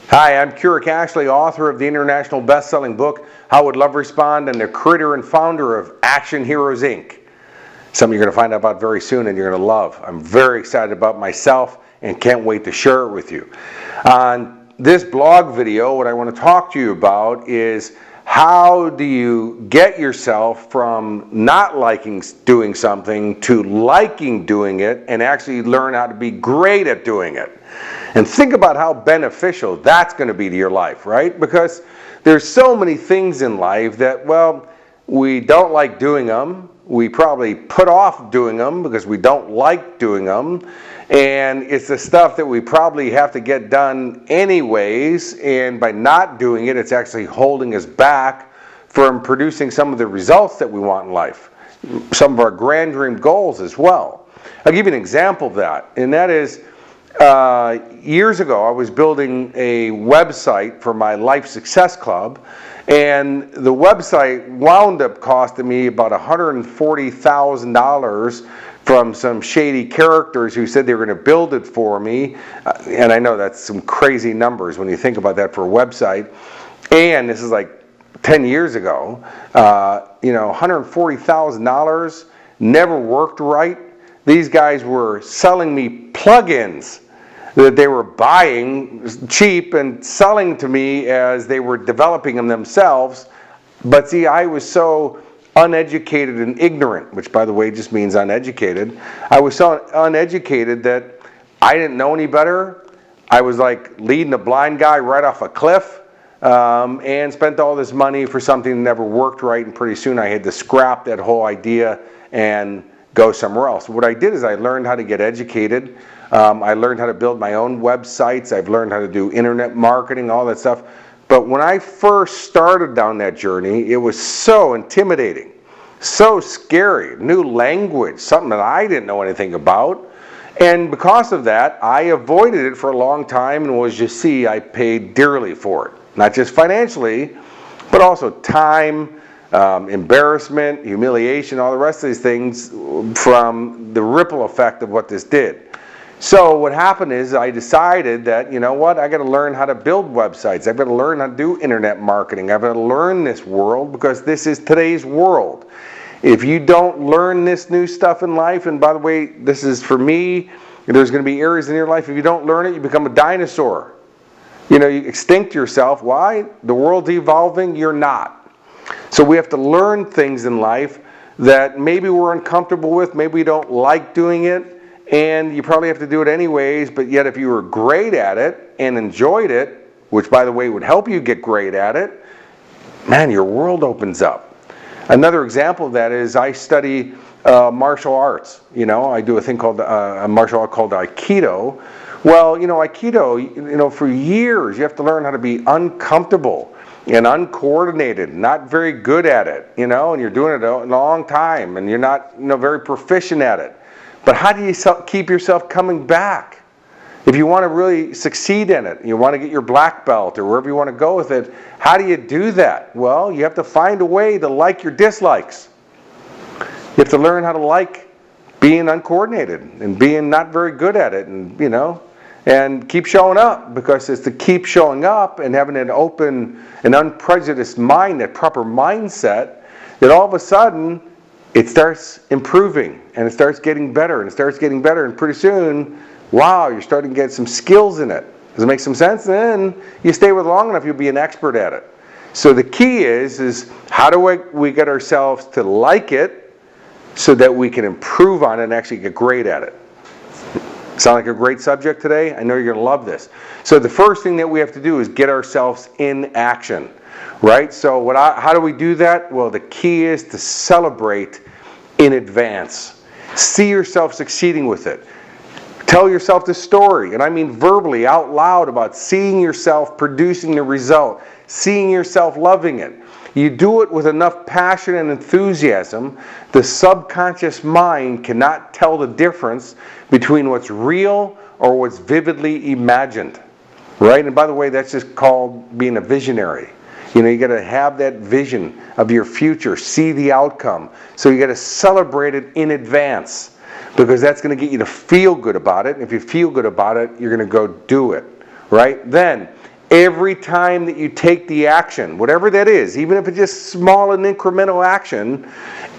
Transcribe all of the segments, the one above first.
Hi, I'm Kerrys, author of the international best-selling book, How Would Love Respond, and the creator and founder of Action Heroes, Inc. Something you're going to find out about very soon and you're going to love. I'm very excited about myself and can't wait to share it with you. On this blog video, what I want to talk to you about is how do you get yourself from not liking doing something to liking doing it and actually learn how to be great at doing it. And think about how beneficial that's going to be to your life, right? Because there's so many things in life that, well, we don't like doing them. We probably put off doing them because we don't like doing them. And it's the stuff that we probably have to get done anyways. And by not doing it, it's actually holding us back from producing some of the results that we want in life. Some of our grand dream goals as well. I'll give you an example of that. And that is, years ago, I was building a website for my Life Success Club, and the website wound up costing me about $140,000 from some shady characters who said they were going to build it for me. And I know that's some crazy numbers when you think about that for a website. And this is like 10 years ago. $140,000 never worked right. These guys were selling me plugins that they were buying cheap and selling to me as they were developing them themselves. But see, I was so uneducated and ignorant, which by the way just means uneducated. I was so uneducated that I didn't know any better. I was like leading a blind guy right off a cliff, and spent all this money for something that never worked right, and pretty soon I had to scrap that whole idea and go somewhere else. What I did is I learned how to get educated. I learned how to build my own websites. I've learned how to do internet marketing, all that stuff. But when I first started down that journey, it was so intimidating, so scary, new language, something that I didn't know anything about. And because of that, I avoided it for a long time, and as you see, I paid dearly for it. Not just financially, but also time, embarrassment, humiliation, all the rest of these things from the ripple effect of what this did. So what happened is I decided that, you know what, I got to learn how to build websites. I've got to learn how to do internet marketing. I've got to learn this world because this is today's world. If you don't learn this new stuff in life, and by the way, this is for me, there's going to be areas in your life, if you don't learn it, you become a dinosaur. You extinct yourself. Why? The world's evolving, you're not. So we have to learn things in life that maybe we're uncomfortable with, maybe we don't like doing it, and you probably have to do it anyways, but yet if you were great at it and enjoyed it, which by the way would help you get great at it, man, your world opens up. Another example of that is I study martial arts. I do a thing called a martial art called Aikido. Well, Aikido, for years you have to learn how to be uncomfortable and uncoordinated, not very good at it, and you're doing it a long time and you're not, very proficient at it. But how do you keep yourself coming back? If you want to really succeed in it, you want to get your black belt or wherever you want to go with it, how do you do that? Well, you have to find a way to like your dislikes. You have to learn how to like being uncoordinated and being not very good at it, and keep showing up, because it's to keep showing up and having an open and unprejudiced mind, that proper mindset, that all of a sudden it starts improving and it starts getting better and it starts getting better, and pretty soon, wow, you're starting to get some skills in it. Does it make some sense? And then you stay with it long enough, you'll be an expert at it. So the key is how do we get ourselves to like it so that we can improve on it and actually get great at it. Sound like a great subject today? I know you're going to love this. So the first thing that we have to do is get ourselves in action, right? So how do we do that? Well, the key is to celebrate in advance. See yourself succeeding with it. Tell yourself the story, and I mean verbally, out loud, about seeing yourself producing the result, seeing yourself loving it. You do it with enough passion and enthusiasm, the subconscious mind cannot tell the difference between what's real or what's vividly imagined, right? And by the way, that's just called being a visionary. You got to have that vision of your future, see the outcome. So you got to celebrate it in advance, because that's going to get you to feel good about it. And if you feel good about it, you're going to go do it, right? Then, Every time that you take the action, whatever that is, even if it's just small and incremental action,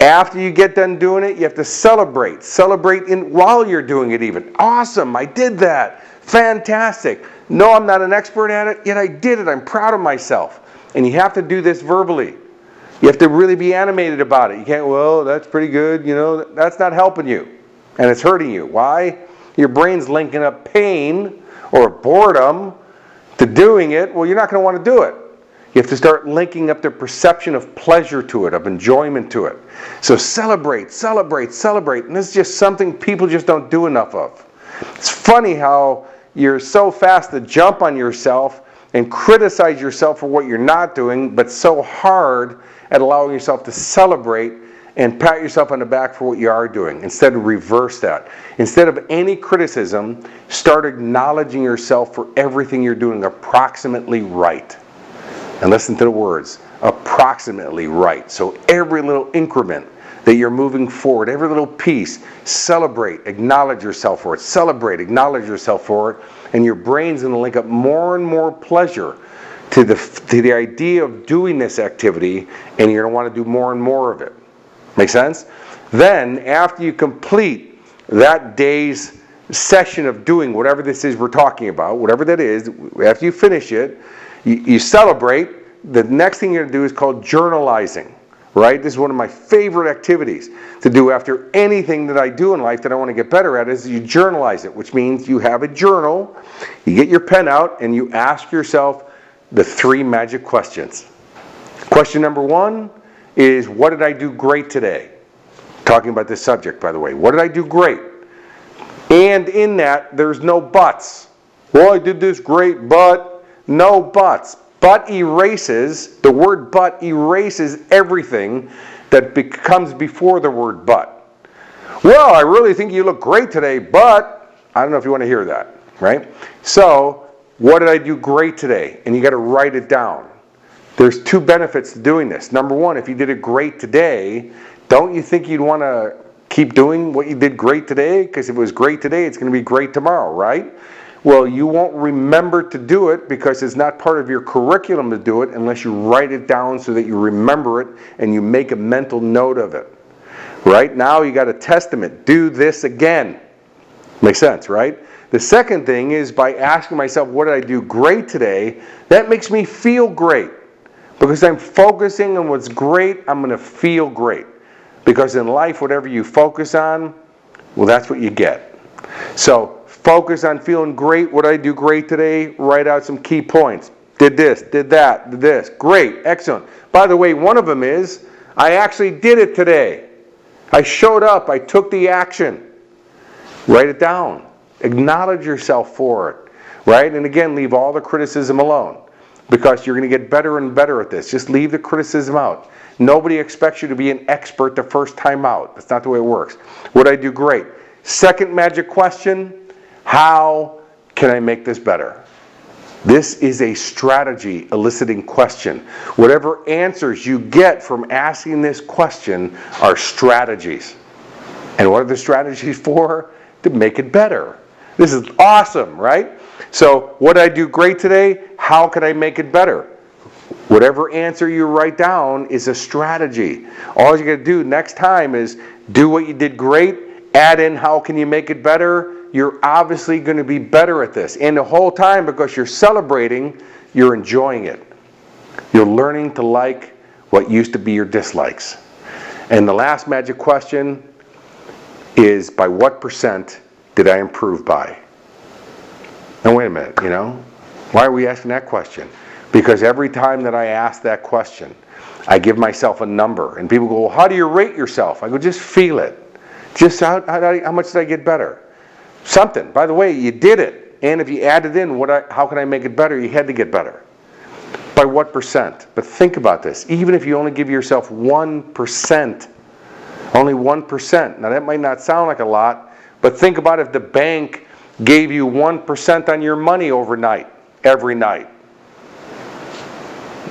after you get done doing it, you have to celebrate. Celebrate while you're doing it even. Awesome, I did that. Fantastic. No, I'm not an expert at it, yet I did it. I'm proud of myself. And you have to do this verbally. You have to really be animated about it. You can't, well, that's pretty good. You know, that's not helping you. And it's hurting you. Why? Your brain's linking up pain or boredom to doing it. Well, you're not going to want to do it. You have to start linking up the perception of pleasure to it, of enjoyment to it. So celebrate, celebrate, celebrate. And this is just something people just don't do enough of. It's funny how you're so fast to jump on yourself and criticize yourself for what you're not doing, but so hard at allowing yourself to celebrate and pat yourself on the back for what you are doing. Instead of reverse that. Instead of any criticism, start acknowledging yourself for everything you're doing approximately right. And listen to the words, approximately right. So every little increment that you're moving forward, every little piece, celebrate, acknowledge yourself for it. Celebrate, acknowledge yourself for it. And your brain's going to link up more and more pleasure to the idea of doing this activity, and you're going to want to do more and more of it. Make sense? Then, after you complete that day's session of doing whatever this is we're talking about, whatever that is, after you finish it, you celebrate. The next thing you're going to do is called journalizing. Right? This is one of my favorite activities to do after anything that I do in life that I want to get better at is you journalize it, which means you have a journal, you get your pen out, and you ask yourself the 3 magic questions. Question number 1 is, what did I do great today? Talking about this subject, by the way. What did I do great? And in that, there's no buts. Well, I did this great, but no buts. But erases, the word but erases everything that comes before the word but. Well, I really think you look great today, but I don't know if you want to hear that, right? So, what did I do great today? And you got to write it down. There's 2 benefits to doing this. Number 1, if you did it great today, don't you think you'd want to keep doing what you did great today? Because if it was great today, it's going to be great tomorrow, right? Well, you won't remember to do it because it's not part of your curriculum to do it unless you write it down so that you remember it and you make a mental note of it. Right? Now you got a testament. Do this again. Makes sense, right? The second thing is by asking myself, what did I do great today? That makes me feel great. Because I'm focusing on what's great, I'm going to feel great. Because in life, whatever you focus on, well, that's what you get. So, focus on feeling great. What did I do great today? Write out some key points. Did this, did that, did this. Great, excellent. By the way, one of them is, I actually did it today. I showed up, I took the action. Write it down. Acknowledge yourself for it. Right? And again, leave all the criticism alone. Because you're going to get better and better at this. Just leave the criticism out. Nobody expects you to be an expert the first time out. That's not the way it works. What did I do great? Second magic question, how can I make this better? This is a strategy eliciting question. Whatever answers you get from asking this question are strategies. And what are the strategies for? To make it better. This is awesome, right? So, what did I do great today? How can I make it better? Whatever answer you write down is a strategy. All you got to do next time is do what you did great, add in how can you make it better. You're obviously going to be better at this. And the whole time, because you're celebrating, you're enjoying it. You're learning to like what used to be your dislikes. And the last magic question is, by what percent did I improve by? Now wait a minute, why are we asking that question? Because every time that I ask that question, I give myself a number. And people go, well, how do you rate yourself? I go, just feel it. Just how much did I get better? Something. By the way, you did it. And if you added in, how can I make it better? You had to get better. By what percent? But think about this. Even if you only give yourself 1%, only 1%. Now that might not sound like a lot, but think about if the bank gave you 1% on your money overnight, every night.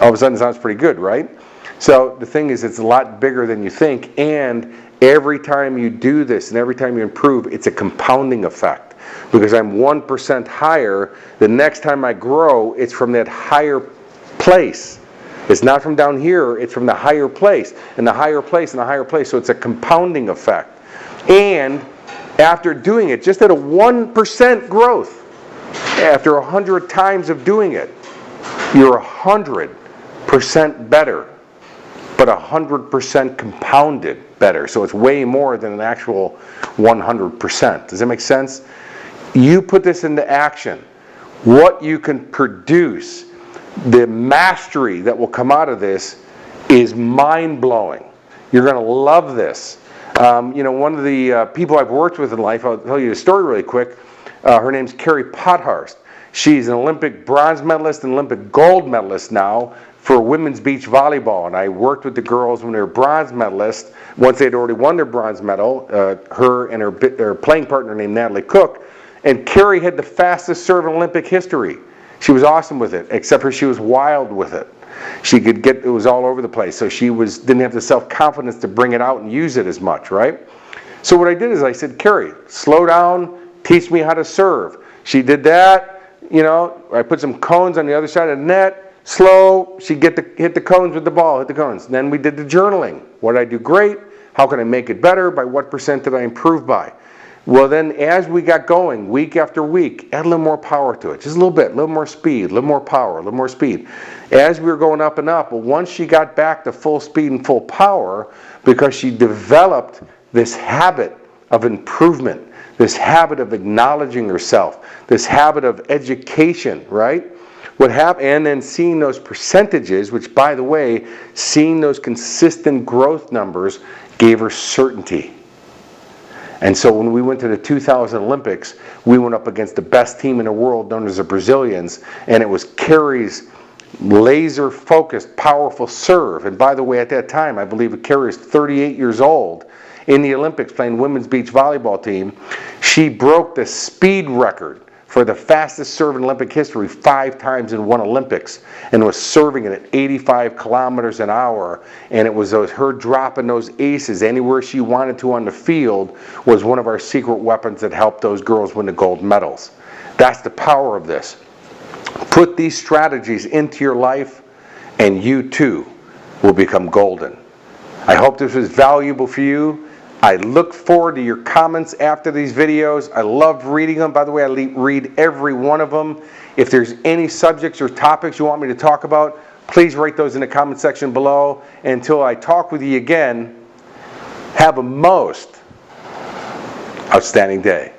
All of a sudden it sounds pretty good, right? So the thing is, it's a lot bigger than you think, and every time you do this and every time you improve, it's a compounding effect. because I'm 1% higher. The next time I grow, it's from that higher place. It's not from down here, it's from the higher place, and the higher place, and the higher place. So it's a compounding effect. And after doing it, just at a 1% growth, after 100 times of doing it, you're 100% better, but 100% compounded better. So it's way more than an actual 100%. Does that make sense? You put this into action. What you can produce, the mastery that will come out of this is mind-blowing. You're going to love this. One of the people I've worked with in life, I'll tell you a story really quick. Her name's Kerrys. She's an Olympic bronze medalist and Olympic gold medalist now for women's beach volleyball. And I worked with the girls when they were bronze medalists. Once they'd already won their bronze medal, her and her playing partner named Natalie Cook. And Kerry had the fastest serve in Olympic history. She was awesome with it, except for she was wild with it. She could get, it was all over the place. So she didn't have the self-confidence to bring it out and use it as much, right? So what I did is I said, Kerry, slow down, teach me how to serve. She did that. I put some cones on the other side of the net. Slow, she'd hit the cones with the ball, hit the cones. Then we did the journaling. What did I do great? How can I make it better? By what percent did I improve by? Well, then as we got going, week after week, add a little more power to it. Just a little bit, a little more speed, a little more power, a little more speed. As we were going up and up, well, once she got back to full speed and full power, because she developed this habit of improvement, this habit of acknowledging herself, this habit of education, right? What happened, and then seeing those percentages, which by the way, seeing those consistent growth numbers gave her certainty. And so when we went to the 2000 Olympics, we went up against the best team in the world known as the Brazilians, and it was Kerry's laser-focused, powerful serve. And by the way, at that time, I believe Kerry is 38 years old, in the Olympics playing women's beach volleyball team. She broke the speed record for the fastest serve in Olympic history 5 times in one Olympics, and was serving it at 85 kilometers an hour. And it was her dropping those aces anywhere she wanted to on the field was one of our secret weapons that helped those girls win the gold medals. That's the power of this. Put these strategies into your life and you too will become golden. I hope this was valuable for you. I look forward to your comments after these videos. I love reading them. By the way, I read every one of them. If there's any subjects or topics you want me to talk about, please write those in the comment section below. And until I talk with you again, have a most outstanding day.